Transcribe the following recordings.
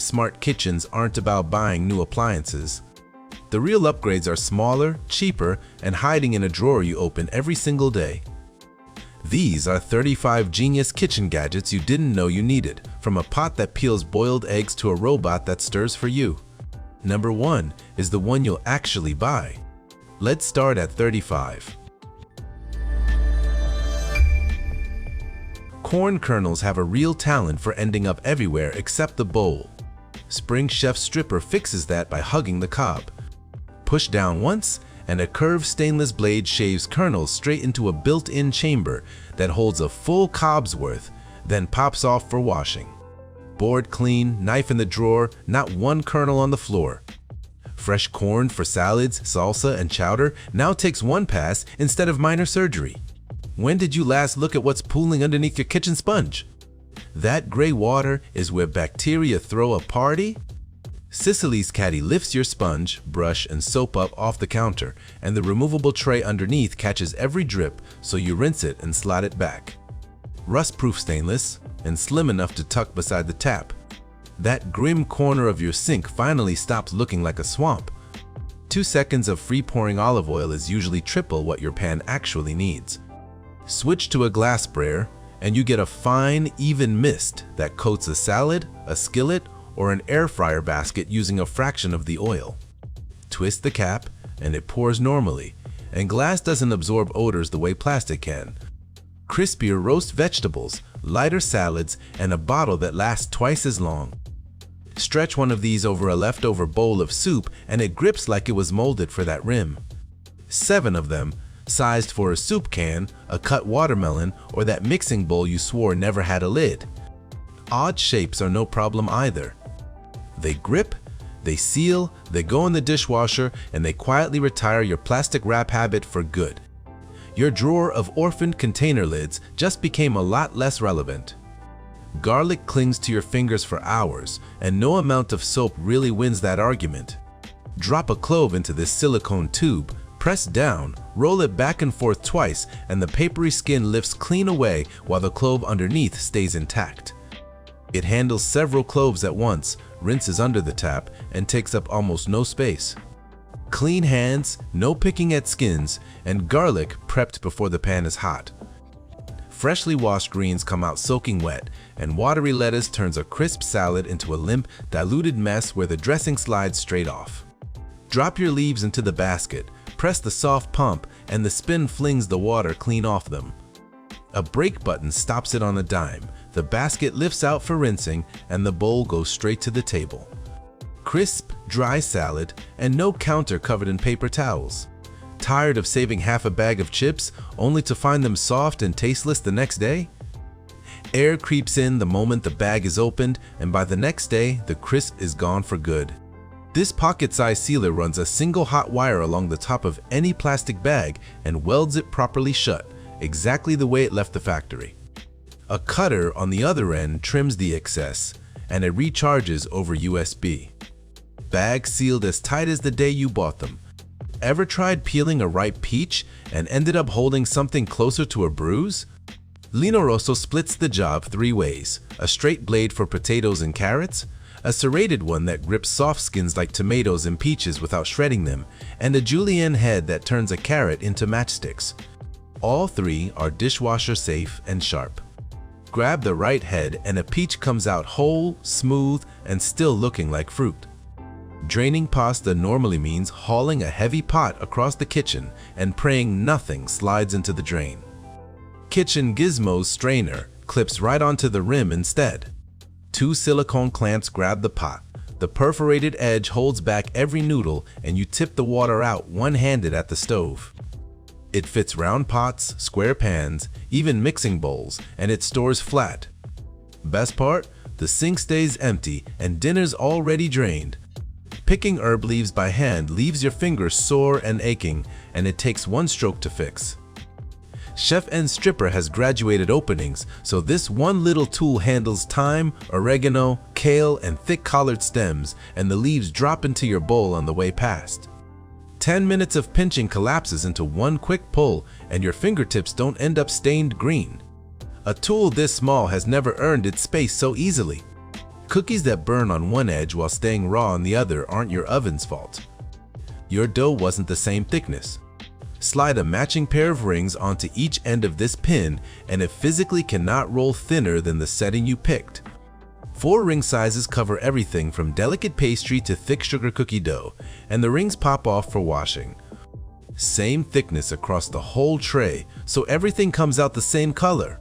smart kitchens aren't about buying new appliances. The real upgrades are smaller, cheaper, and hiding in a drawer you open every single day. These are 35 genius kitchen gadgets you didn't know you needed, from a pot that peels boiled eggs to a robot that stirs for you. Number 1 is the one you'll actually buy. Let's start at 35. Corn kernels have a real talent for ending up everywhere except the bowl. Spring Chef Stripper fixes that by hugging the cob. Push down once, and a curved stainless blade shaves kernels straight into a built-in chamber that holds a full cob's worth, then pops off for washing. Board clean, knife in the drawer, not one kernel on the floor. Fresh corn for salads, salsa, and chowder now takes one pass instead of minor surgery. When did you last look at what's pooling underneath your kitchen sponge? That gray water is where bacteria throw a party? Cicily's Caddy lifts your sponge, brush, and soap up off the counter, and the removable tray underneath catches every drip, so you rinse it and slide it back. Rust-proof stainless, and slim enough to tuck beside the tap. That grim corner of your sink finally stops looking like a swamp. 2 seconds of free-pouring olive oil is usually triple what your pan actually needs. Switch to a glass sprayer, and you get a fine, even mist that coats a salad, a skillet, or an air fryer basket using a fraction of the oil. Twist the cap, and it pours normally, and glass doesn't absorb odors the way plastic can. Crispier roast vegetables, lighter salads, and a bottle that lasts twice as long. Stretch one of these over a leftover bowl of soup, and it grips like it was molded for that rim. 7 of them, sized for a soup can, a cut watermelon, or that mixing bowl you swore never had a lid. Odd shapes are no problem either. They grip, they seal, they go in the dishwasher, and they quietly retire your plastic wrap habit for good. Your drawer of orphaned container lids just became a lot less relevant. Garlic clings to your fingers for hours, and no amount of soap really wins that argument. Drop a clove into this silicone tube, press down, roll it back and forth twice, and the papery skin lifts clean away while the clove underneath stays intact. It handles several cloves at once, rinses under the tap, and takes up almost no space. Clean hands, no picking at skins, and garlic prepped before the pan is hot. Freshly washed greens come out soaking wet, and watery lettuce turns a crisp salad into a limp, diluted mess where the dressing slides straight off. Drop your leaves into the basket, press the soft pump, and the spin flings the water clean off them. A brake button stops it on a dime, the basket lifts out for rinsing, and the bowl goes straight to the table. Crisp, dry salad, and no counter covered in paper towels. Tired of saving half a bag of chips only to find them soft and tasteless the next day? Air creeps in the moment the bag is opened, and by the next day, the crisp is gone for good. This pocket-sized sealer runs a single hot wire along the top of any plastic bag and welds it properly shut, exactly the way it left the factory. A cutter on the other end trims the excess, and it recharges over USB. Bags sealed as tight as the day you bought them. Ever tried peeling a ripe peach and ended up holding something closer to a bruise? Linoroso splits the job 3 ways: a straight blade for potatoes and carrots, a serrated one that grips soft skins like tomatoes and peaches without shredding them, and a julienne head that turns a carrot into matchsticks. All 3 are dishwasher safe and sharp. Grab the right head and a peach comes out whole, smooth, and still looking like fruit. Draining pasta normally means hauling a heavy pot across the kitchen and praying nothing slides into the drain. Kitchen Gizmo's strainer clips right onto the rim instead. 2 silicone clamps grab the pot. The perforated edge holds back every noodle, and you tip the water out one-handed at the stove. It fits round pots, square pans, even mixing bowls, and it stores flat. Best part? The sink stays empty and dinner's already drained. Picking herb leaves by hand leaves your fingers sore and aching, and it takes 1 stroke to fix. Chef and Stripper has graduated openings, so this one little tool handles thyme, oregano, kale, and thick collared stems, and the leaves drop into your bowl on the way past. 10 minutes of pinching collapses into 1 quick pull, and your fingertips don't end up stained green. A tool this small has never earned its space so easily. Cookies that burn on one edge while staying raw on the other aren't your oven's fault. Your dough wasn't the same thickness. Slide a matching pair of rings onto each end of this pin and it physically cannot roll thinner than the setting you picked. 4 ring sizes cover everything from delicate pastry to thick sugar cookie dough, and the rings pop off for washing. Same thickness across the whole tray, so everything comes out the same color.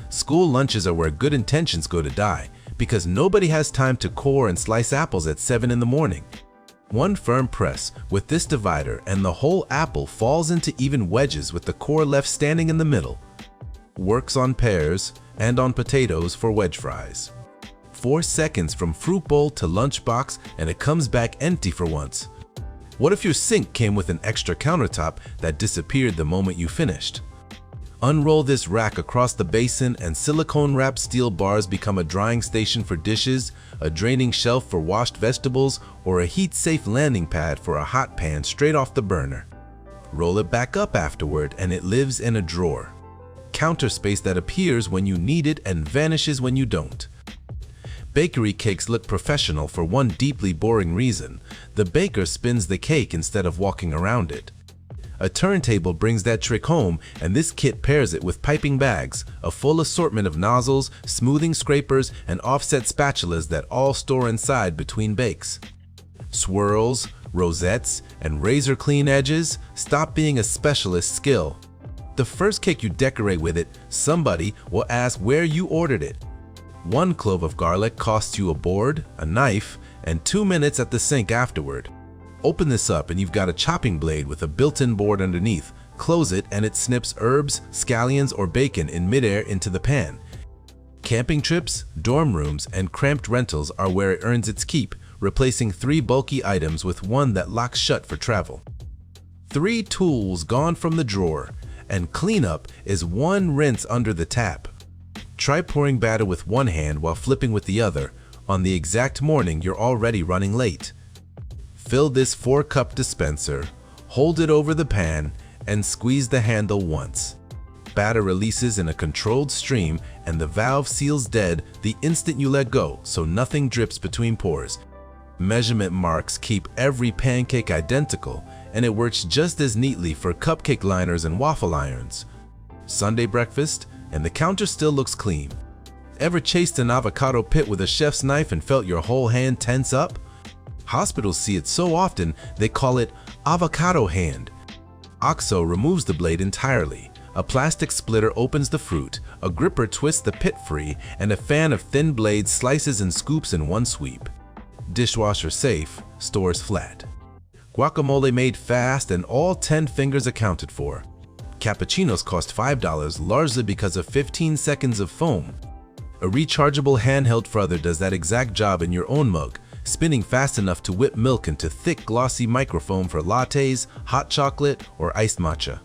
School lunches are where good intentions go to die, because nobody has time to core and slice apples at 7 in the morning. One firm press with this divider and the whole apple falls into even wedges with the core left standing in the middle. Works on pears and on potatoes for wedge fries. 4 seconds from fruit bowl to lunchbox and it comes back empty for once. What if your sink came with an extra countertop that disappeared the moment you finished? Unroll this rack across the basin and silicone-wrapped steel bars become a drying station for dishes, a draining shelf for washed vegetables, or a heat-safe landing pad for a hot pan straight off the burner. Roll it back up afterward and it lives in a drawer. Counter space that appears when you need it and vanishes when you don't. Bakery cakes look professional for one deeply boring reason: the baker spins the cake instead of walking around it. A turntable brings that trick home, and this kit pairs it with piping bags, a full assortment of nozzles, smoothing scrapers, and offset spatulas that all store inside between bakes. Swirls, rosettes, and razor clean edges stop being a specialist skill. The first cake you decorate with it, somebody will ask where you ordered it. 1 clove of garlic costs you a board, a knife, and 2 minutes at the sink afterward. Open this up and you've got a chopping blade with a built-in board underneath. Close it and it snips herbs, scallions, or bacon in midair into the pan. Camping trips, dorm rooms, and cramped rentals are where it earns its keep, replacing 3 bulky items with 1 that locks shut for travel. 3 tools gone from the drawer, and cleanup is 1 rinse under the tap. Try pouring batter with 1 hand while flipping with the other. On the exact morning you're already running late. Fill this 4-cup dispenser, hold it over the pan, and squeeze the handle once. Batter releases in a controlled stream and the valve seals dead the instant you let go, so nothing drips between pours. Measurement marks keep every pancake identical, and it works just as neatly for cupcake liners and waffle irons. Sunday breakfast, and the counter still looks clean. Ever chased an avocado pit with a chef's knife and felt your whole hand tense up? Hospitals see it so often they call it avocado hand. OXO removes the blade entirely. A plastic splitter opens the fruit, a gripper twists the pit free, and a fan of thin blades slices and scoops in 1 sweep. Dishwasher safe, stores flat. Guacamole made fast and all 10 fingers accounted for. Cappuccinos cost $5 largely because of 15 seconds of foam. A rechargeable handheld frother does that exact job in your own mug, spinning fast enough to whip milk into thick glossy microfoam for lattes, hot chocolate, or iced matcha.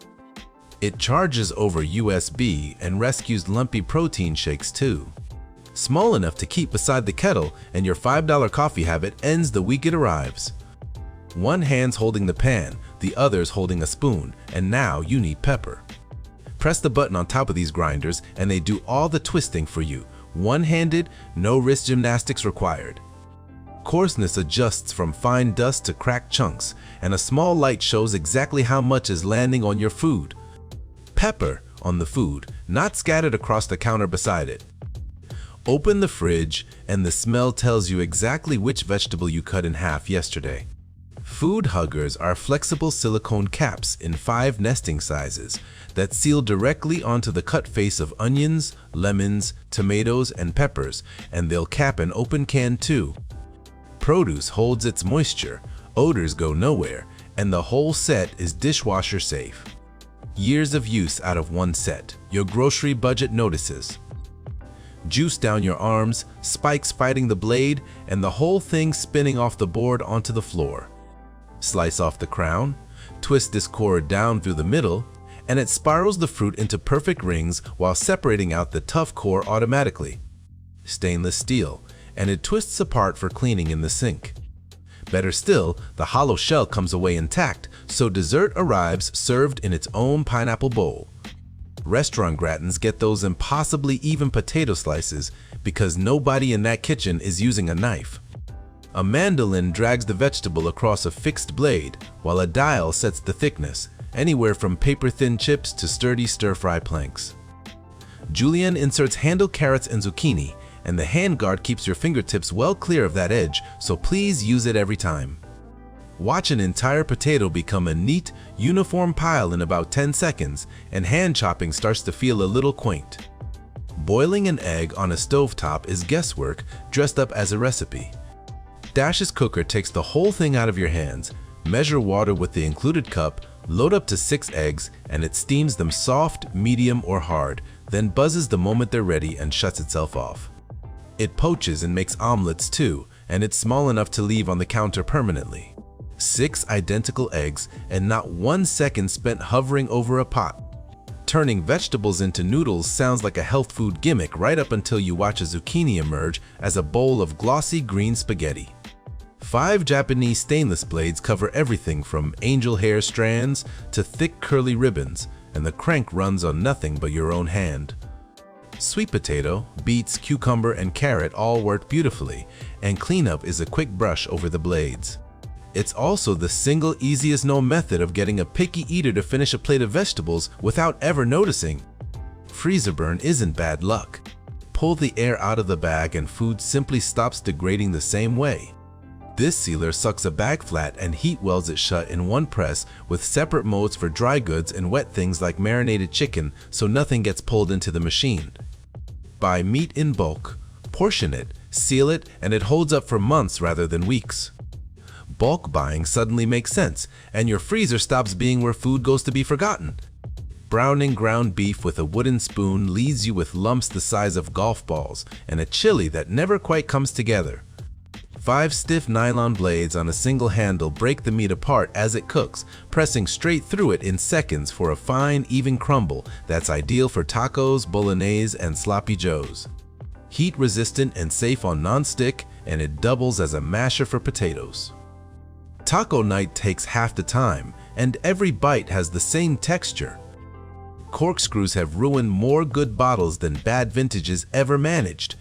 It charges over USB and rescues lumpy protein shakes too. Small enough to keep beside the kettle, and your $5 coffee habit ends the week it arrives. 1 hand's holding the pan, the other's holding a spoon, and now you need pepper. Press the button on top of these grinders and they do all the twisting for you. One-handed, no wrist gymnastics required. Coarseness adjusts from fine dust to cracked chunks, and a small light shows exactly how much is landing on your food. Pepper on the food, not scattered across the counter beside it. Open the fridge and the smell tells you exactly which vegetable you cut in half yesterday. Food huggers are flexible silicone caps in 5 nesting sizes that seal directly onto the cut face of onions, lemons, tomatoes, and peppers, and they'll cap an open can too. Produce holds its moisture, odors go nowhere, and the whole set is dishwasher safe. Years of use out of 1 set, your grocery budget notices. Juice down your arms, spikes fighting the blade, and the whole thing spinning off the board onto the floor. Slice off the crown, twist this core down through the middle, and it spirals the fruit into perfect rings while separating out the tough core automatically. Stainless steel, and it twists apart for cleaning in the sink. Better still, the hollow shell comes away intact, so dessert arrives served in its own pineapple bowl. Restaurant gratins get those impossibly even potato slices because nobody in that kitchen is using a knife. A mandoline drags the vegetable across a fixed blade, while a dial sets the thickness, anywhere from paper-thin chips to sturdy stir-fry planks. Julienne inserts handled carrots and zucchini, and the handguard keeps your fingertips well clear of that edge, so please use it every time. Watch an entire potato become a neat, uniform pile in about 10 seconds, and hand chopping starts to feel a little quaint. Boiling an egg on a stovetop is guesswork dressed up as a recipe. Dash's cooker takes the whole thing out of your hands, measure water with the included cup, load up to 6 eggs, and it steams them soft, medium, or hard, then buzzes the moment they're ready and shuts itself off. It poaches and makes omelets too, and it's small enough to leave on the counter permanently. 6 identical eggs and not 1 second spent hovering over a pot. Turning vegetables into noodles sounds like a health food gimmick right up until you watch a zucchini emerge as a bowl of glossy green spaghetti. 5 Japanese stainless blades cover everything from angel hair strands to thick curly ribbons, and the crank runs on nothing but your own hand. Sweet potato, beets, cucumber, and carrot all work beautifully, and cleanup is a quick brush over the blades. It's also the single easiest known method of getting a picky eater to finish a plate of vegetables without ever noticing. Freezer burn isn't bad luck. Pull the air out of the bag and food simply stops degrading the same way. This sealer sucks a bag flat and heat welds it shut in one press with separate modes for dry goods and wet things like marinated chicken so nothing gets pulled into the machine. Buy meat in bulk, portion it, seal it, and it holds up for months rather than weeks. Bulk buying suddenly makes sense, and your freezer stops being where food goes to be forgotten. Browning ground beef with a wooden spoon leaves you with lumps the size of golf balls and a chili that never quite comes together. 5 stiff nylon blades on a single handle break the meat apart as it cooks, pressing straight through it in seconds for a fine, even crumble that's ideal for tacos, bolognese, and sloppy joes. Heat-resistant and safe on non-stick, and it doubles as a masher for potatoes. Taco night takes half the time, and every bite has the same texture. Corkscrews have ruined more good bottles than bad vintages ever managed.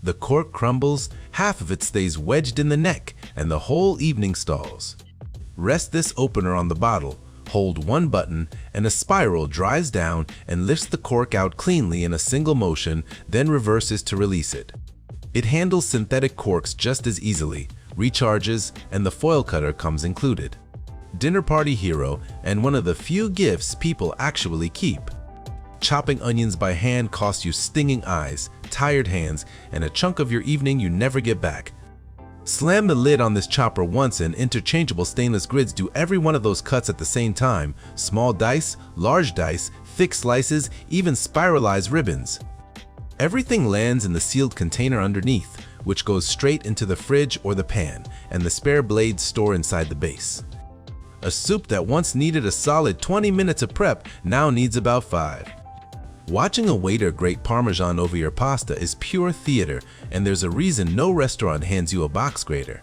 The cork crumbles, half of it stays wedged in the neck, and the whole evening stalls. Rest this opener on the bottle, hold one button, and a spiral dries down and lifts the cork out cleanly in a single motion, then reverses to release it. It handles synthetic corks just as easily, recharges, and the foil cutter comes included. Dinner party hero and one of the few gifts people actually keep. Chopping onions by hand costs you stinging eyes, tired hands, and a chunk of your evening you never get back. Slam the lid on this chopper once and interchangeable stainless grids do every one of those cuts at the same time, small dice, large dice, thick slices, even spiralized ribbons. Everything lands in the sealed container underneath, which goes straight into the fridge or the pan, and the spare blades store inside the base. A soup that once needed a solid 20 minutes of prep now needs about 5. Watching a waiter grate Parmesan over your pasta is pure theater, and there's a reason no restaurant hands you a box grater.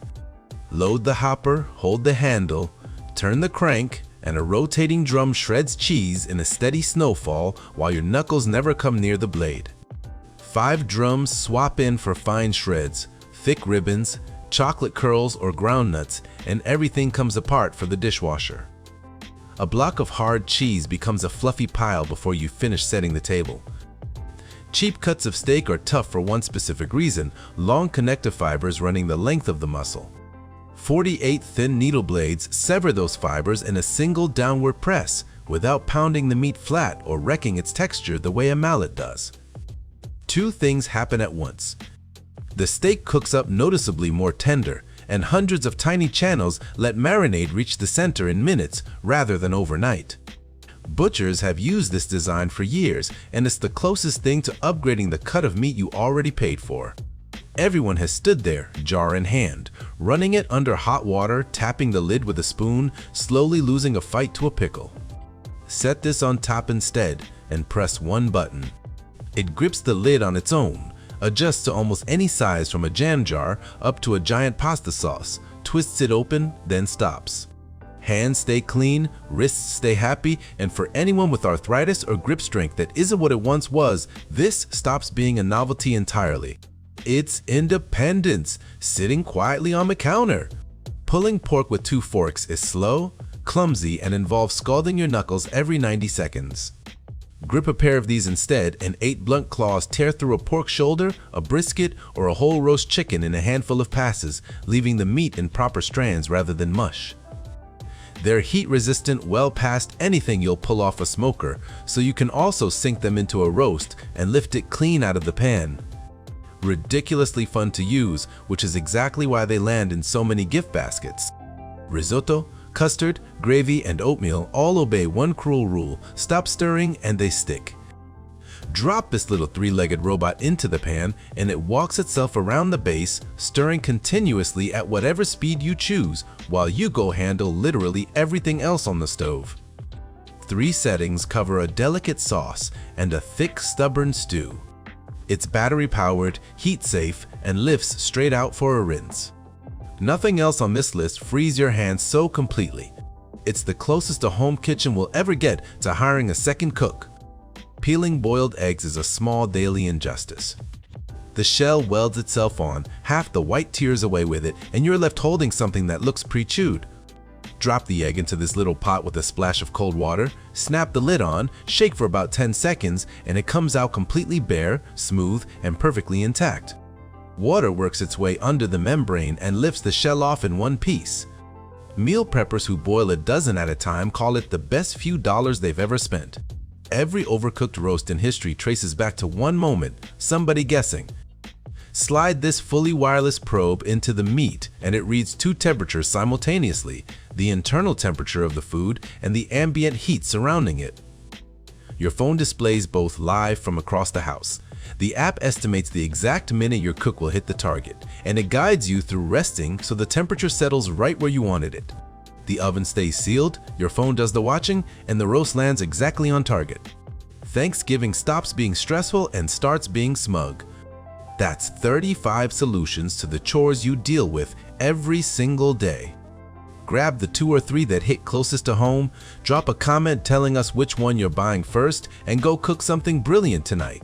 Load the hopper, hold the handle, turn the crank, and a rotating drum shreds cheese in a steady snowfall while your knuckles never come near the blade. 5 drums swap in for fine shreds, thick ribbons, chocolate curls or ground nuts, and everything comes apart for the dishwasher. A block of hard cheese becomes a fluffy pile before you finish setting the table. Cheap cuts of steak are tough for one specific reason: long connective fibers running the length of the muscle. 48 thin needle blades sever those fibers in a single downward press without pounding the meat flat or wrecking its texture the way a mallet does. 2 things happen at once. The steak cooks up noticeably more tender, and hundreds of tiny channels let marinade reach the center in minutes rather than overnight. Butchers have used this design for years, and it's the closest thing to upgrading the cut of meat you already paid for. Everyone has stood there, jar in hand, running it under hot water, tapping the lid with a spoon, slowly losing a fight to a pickle. Set this on top instead and press one button. It grips the lid on its own, adjusts to almost any size from a jam jar up to a giant pasta sauce, twists it open, then stops. Hands stay clean, wrists stay happy, and for anyone with arthritis or grip strength that isn't what it once was, this stops being a novelty entirely. It's independence, sitting quietly on the counter. Pulling pork with 2 forks is slow, clumsy, and involves scalding your knuckles every 90 seconds. Grip a pair of these instead, and 8 blunt claws tear through a pork shoulder, a brisket, or a whole roast chicken in a handful of passes, leaving the meat in proper strands rather than mush. They're heat-resistant well past anything you'll pull off a smoker, so you can also sink them into a roast and lift it clean out of the pan. Ridiculously fun to use, which is exactly why they land in so many gift baskets. Risotto, custard, gravy, and oatmeal all obey one cruel rule: stop stirring and they stick. Drop this little 3-legged robot into the pan and it walks itself around the base, stirring continuously at whatever speed you choose, while you go handle literally everything else on the stove. 3 settings cover a delicate sauce and a thick, stubborn stew. It's battery-powered, heat-safe, and lifts straight out for a rinse. Nothing else on this list frees your hands so completely. It's the closest a home kitchen will ever get to hiring a second cook. Peeling boiled eggs is a small daily injustice. The shell welds itself on, half the white tears away with it, and you're left holding something that looks pre-chewed. Drop the egg into this little pot with a splash of cold water, snap the lid on, shake for about 10 seconds, and it comes out completely bare, smooth, and perfectly intact. Water works its way under the membrane and lifts the shell off in one piece. Meal preppers who boil a dozen at a time call it the best few dollars they've ever spent. Every overcooked roast in history traces back to one moment, somebody guessing. Slide this fully wireless probe into the meat and it reads 2 temperatures simultaneously: the internal temperature of the food and the ambient heat surrounding it. Your phone displays both live from across the house. The app estimates the exact minute your cook will hit the target, and it guides you through resting so the temperature settles right where you wanted it. The oven stays sealed, your phone does the watching, and the roast lands exactly on target. Thanksgiving stops being stressful and starts being smug. That's 35 solutions to the chores you deal with every single day. Grab the 2 or 3 that hit closest to home, drop a comment telling us which one you're buying first, and go cook something brilliant tonight.